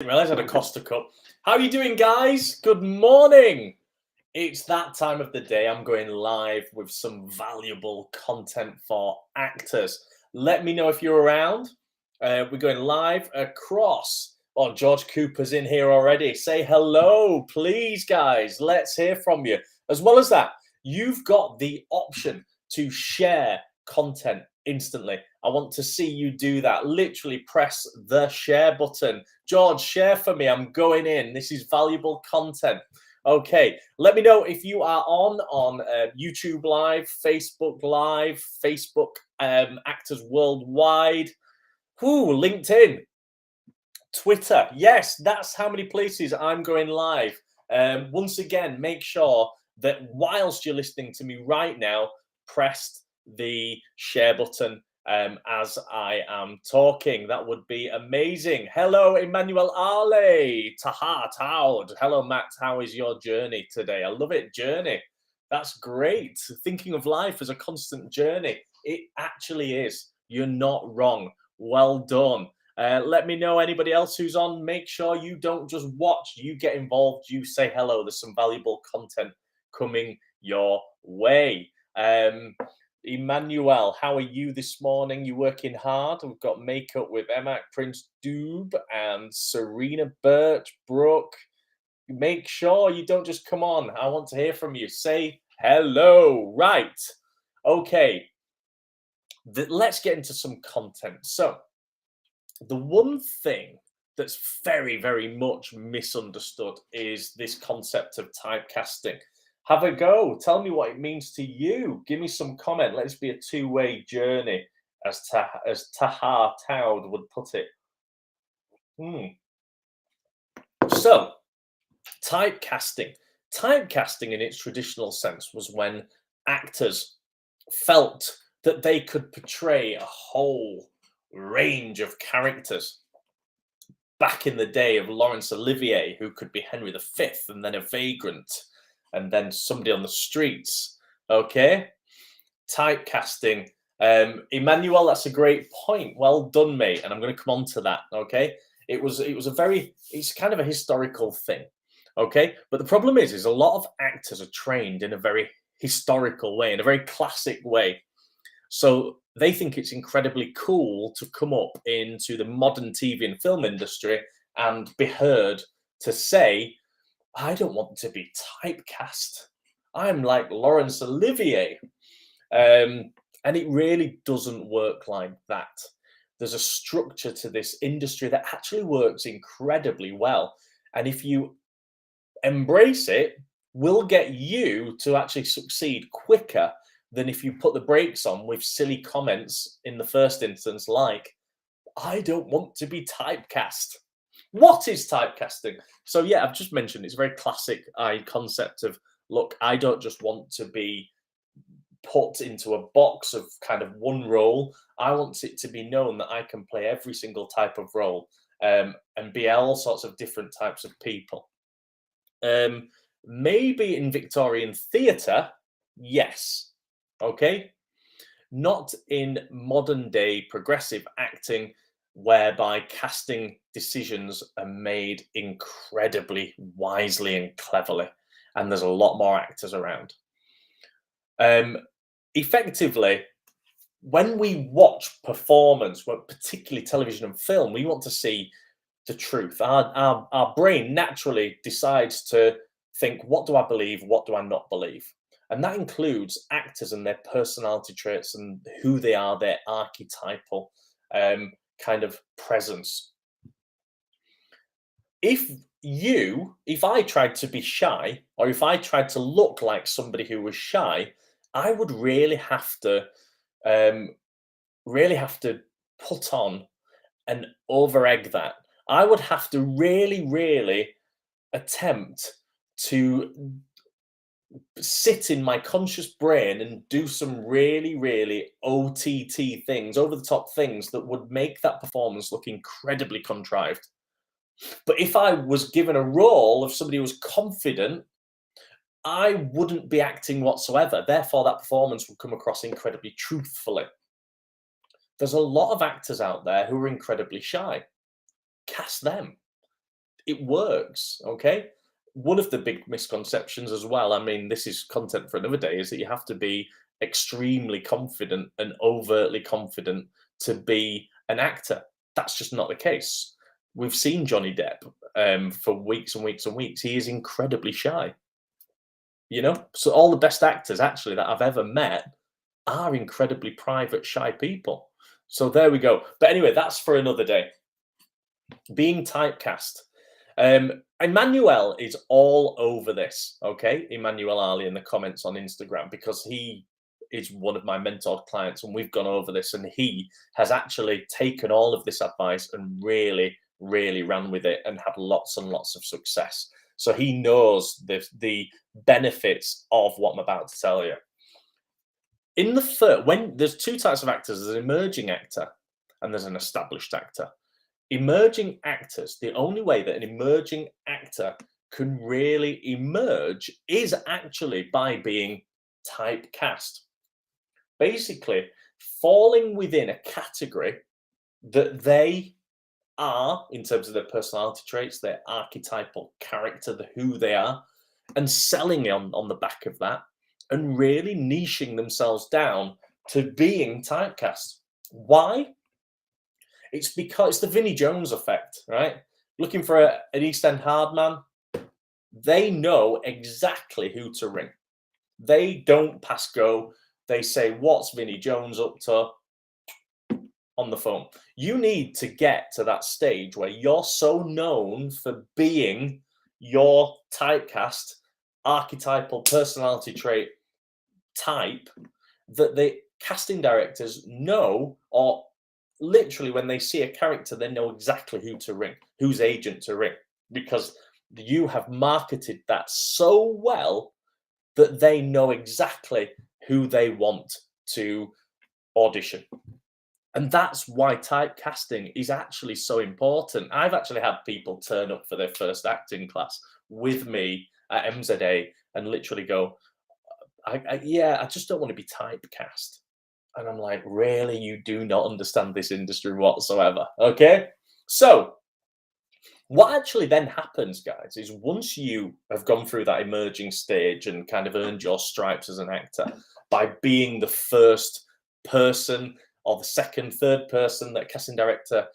Didn't realise I had a Costa Cup. How are you doing, guys? Good morning. It's that time of the day. I'm going live with some valuable content for actors. Let me know if you're around. We're going live across. Oh, George Cooper's in here already. Say hello, please, guys. Let's hear from you. As well as that, you've got the option to share content instantly. I want to see you do that. Literally press the share button. George, share for me. I'm going in. This is valuable content. Okay, let me know if you are on YouTube Live, Facebook Live, Facebook Actors Worldwide, LinkedIn, Twitter. Yes, that's how many places I'm going live. Once again, make sure that whilst you're listening to me right now, press the share button as I am talking. That would be amazing. Hello, Emmanuel Ale. Taha Taud. Hello, Matt. How is your journey today? I love it. Journey. That's great. Thinking of life as a constant journey. It actually is. You're not wrong. Well done. Let me know anybody else who's on. Make sure you don't just watch. You get involved. You say hello. There's some valuable content coming your way. Emmanuel, how are you this morning? You working hard? We've got makeup with Emma, Prince Doob, and Serena Birch, Brooke. Make sure you don't just come on. I want to hear from you. Say hello. Right. Okay. Let's get into some content. So, the one thing that's very, very much misunderstood is this concept of typecasting. Have a go. Tell me what it means to you. Give me some comment. Let's be a two-way journey, as Taha Taud would put it. So, typecasting. Typecasting in its traditional sense was when actors felt that they could portray a whole range of characters. Back in the day of Laurence Olivier, who could be Henry V and then a vagrant and then somebody on the streets. Okay, typecasting. Emmanuel, that's a great point. Well done, mate. And I'm going to come on to that. Okay, it's kind of a historical thing. Okay, but the problem is a lot of actors are trained in a very historical way, in a very classic way. So they think it's incredibly cool to come up into the modern TV and film industry and be heard to say, I don't want to be typecast. I'm like Laurence Olivier. And it really doesn't work like that. There's a structure to this industry that actually works incredibly well. And if you embrace it, will get you to actually succeed quicker than if you put the brakes on with silly comments in the first instance, like, I don't want to be typecast. What is typecasting? So yeah, I've just mentioned it's a very classic concept of, look, I don't just want to be put into a box of kind of one role. I want it to be known that I can play every single type of role and be all sorts of different types of people. Maybe in Victorian theatre, yes. Okay, not in modern day progressive acting, whereby casting decisions are made incredibly wisely and cleverly, and there's a lot more actors around. Effectively, when we watch performance, particularly television and film, we want to see the truth. Our brain naturally decides to think, what do I believe? What do I not believe? And that includes actors and their personality traits and who they are, their archetypal kind of presence. If I tried to be shy, or if I tried to look like somebody who was shy, I would really have to put on and over-egg that. I would have to really, really attempt to sit in my conscious brain and do some really, really OTT things, over the top things that would make that performance look incredibly contrived. But if I was given a role of somebody who was confident, I wouldn't be acting whatsoever. Therefore, that performance would come across incredibly truthfully. There's a lot of actors out there who are incredibly shy. Cast them. it works, okay? One of the big misconceptions as well, I mean, this is content for another day, is that you have to be extremely confident and overtly confident to be an actor. That's just not the case. We've seen Johnny Depp for weeks and weeks and weeks. He is incredibly shy, you know? So all the best actors actually that I've ever met are incredibly private, shy people. So there we go. But anyway, that's for another day. Being typecast. Emmanuel is all over this, okay? Emmanuel Ali in the comments on Instagram, because he is one of my mentored clients and we've gone over this, and he has actually taken all of this advice and really, really ran with it and had lots and lots of success. So he knows the benefits of what I'm about to tell you. In the first, when there's two types of actors, there's an emerging actor and there's an established actor. Emerging actors, the only way that an emerging actor can really emerge is actually by being typecast. Basically, falling within a category that they are in terms of their personality traits, their archetypal character, who they are, and selling on the back of that, and really niching themselves down to being typecast. Why? It's because it's the Vinnie Jones effect, right? Looking for an East End hard man, they know exactly who to ring. They don't pass go. They say, what's Vinnie Jones up to? On the phone. You need to get to that stage where you're so known for being your typecast, archetypal personality trait type, that the casting directors know, or literally when they see a character, they know exactly who to ring, whose agent to ring, because you have marketed that so well that they know exactly who they want to audition. And that's why typecasting is actually so important. I've actually had people turn up for their first acting class with me at MZA and literally go, I just don't want to be typecast. And I'm like, really? You do not understand this industry whatsoever. Okay. So what actually then happens, guys, is once you have gone through that emerging stage and kind of earned your stripes as an actor by being the first person or the second, third person that casting director,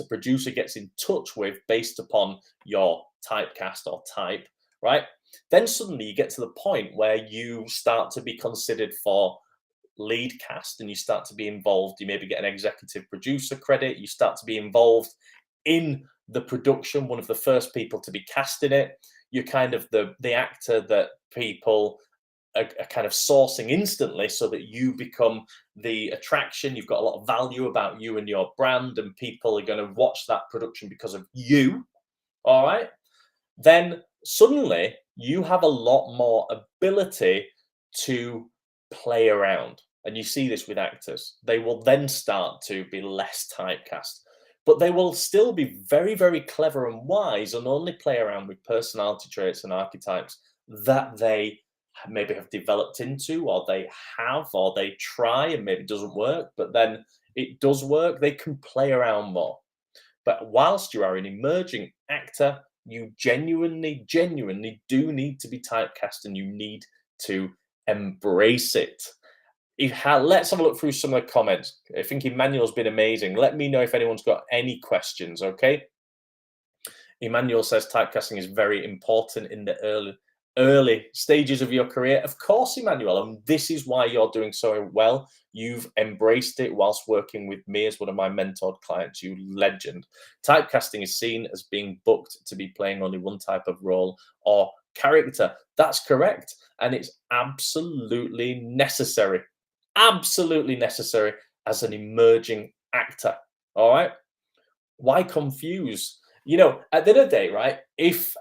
producer gets in touch with based upon your typecast or type, right? Then suddenly you get to the point where you start to be considered for lead cast and you start to be involved. You maybe get an executive producer credit. You start to be involved in the production, one of the first people to be cast in it. You're kind of the actor that people are kind of sourcing instantly, so that you become the attraction. You've got a lot of value about you and your brand, and people are going to watch that production because of you. All right. Then suddenly you have a lot more ability to play around. And you see this with actors. They will then start to be less typecast, but they will still be very, very clever and wise and only play around with personality traits and archetypes that they maybe have developed into, or they try and maybe it doesn't work, but then it does work. They can play around more. But whilst you are an emerging actor, you genuinely do need to be typecast, and you need to embrace it. Let's have a look through some of the comments. I think Emmanuel's been amazing. Let me know if anyone's got any questions, okay? Emmanuel says typecasting is very important in the early stages of your career. Of course, Emmanuel, and this is why you're doing so well. You've embraced it whilst working with me as one of my mentored clients, you legend. Typecasting is seen as being booked to be playing only one type of role or character. That's correct. And it's absolutely necessary as an emerging actor. All right. Why confuse? You know, at the end of the day, right? If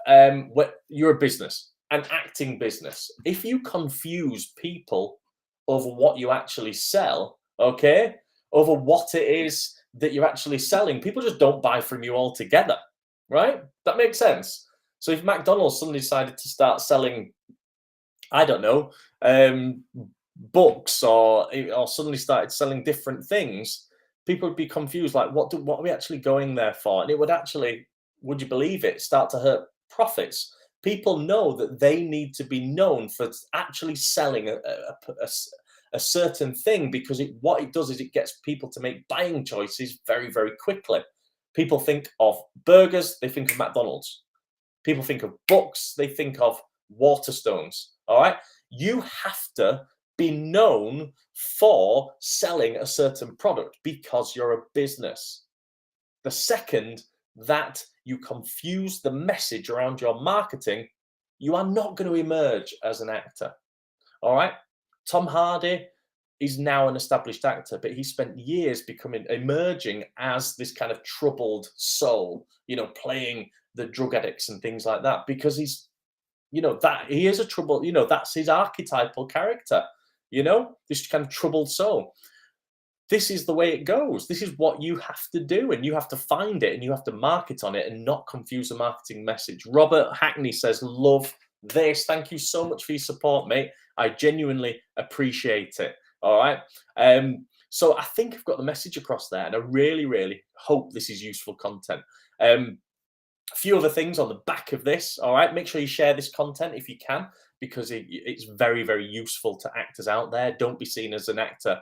you're a business, an acting business, if you confuse people over what you actually sell, okay, over what it is that you're actually selling, people just don't buy from you altogether, right? That makes sense. So if McDonald's suddenly decided to start selling, I don't know, books, or suddenly started selling different things, people would be confused, like, what are we actually going there for? And it would actually would you believe it, start to hurt profits. People know that they need to be known for actually selling a certain thing, because what it does is it gets people to make buying choices very, very quickly. People think of burgers, they think of McDonald's. People think of books, they think of Waterstones. All right. You have to be known for selling a certain product because you're a business. The second that you confuse the message around your marketing, you are not going to emerge as an actor. All right. Tom Hardy is now an established actor, but he spent years emerging as this kind of troubled soul, playing the drug addicts and things like that, because he's, that he is a trouble, that's his archetypal character, this kind of troubled soul. This is the way it goes. This is what you have to do, and you have to find it and you have to market on it and not confuse the marketing message. Robert Hackney says, love this. Thank you so much for your support, mate. I genuinely appreciate it. All right. So I think I've got the message across there, and I really, really hope this is useful content. A few other things on the back of this. All right. Make sure you share this content if you can, because it's very, very useful to actors out there. Don't be seen as an actor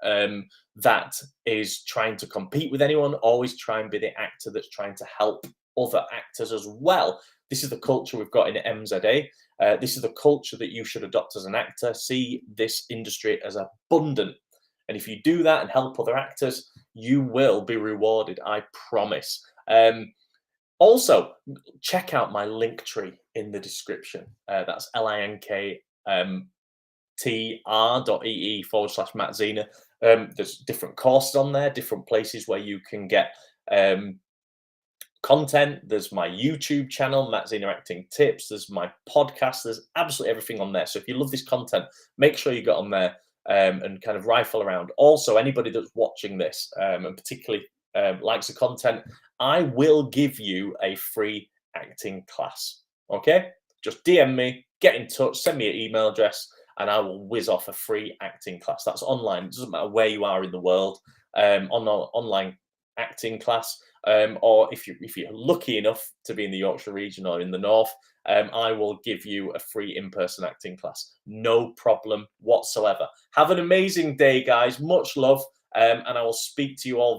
that is trying to compete with anyone. Always try and be the actor that's trying to help other actors as well. This is the culture we've got in MZA. This is the culture that you should adopt as an actor. See this industry as abundant. And if you do that and help other actors, you will be rewarded, I promise. Also, check out my link tree in the description. That's linktr.ee/Matt Zina. There's different courses on there, different places where you can get content. There's my YouTube channel, Matt Zina Acting Tips. There's my podcast. There's absolutely everything on there. So if you love this content, make sure you get on there and kind of rifle around. Also, anybody that's watching this and particularly likes the content, I will give you a free acting class. Okay? Just DM me, get in touch, send me an email address, and I will whiz off a free acting class. That's online. It doesn't matter where you are in the world. Online acting class. Or if you're lucky enough to be in the Yorkshire region or in the north, I will give you a free in-person acting class. No problem whatsoever. Have an amazing day, guys. Much love. And I will speak to you all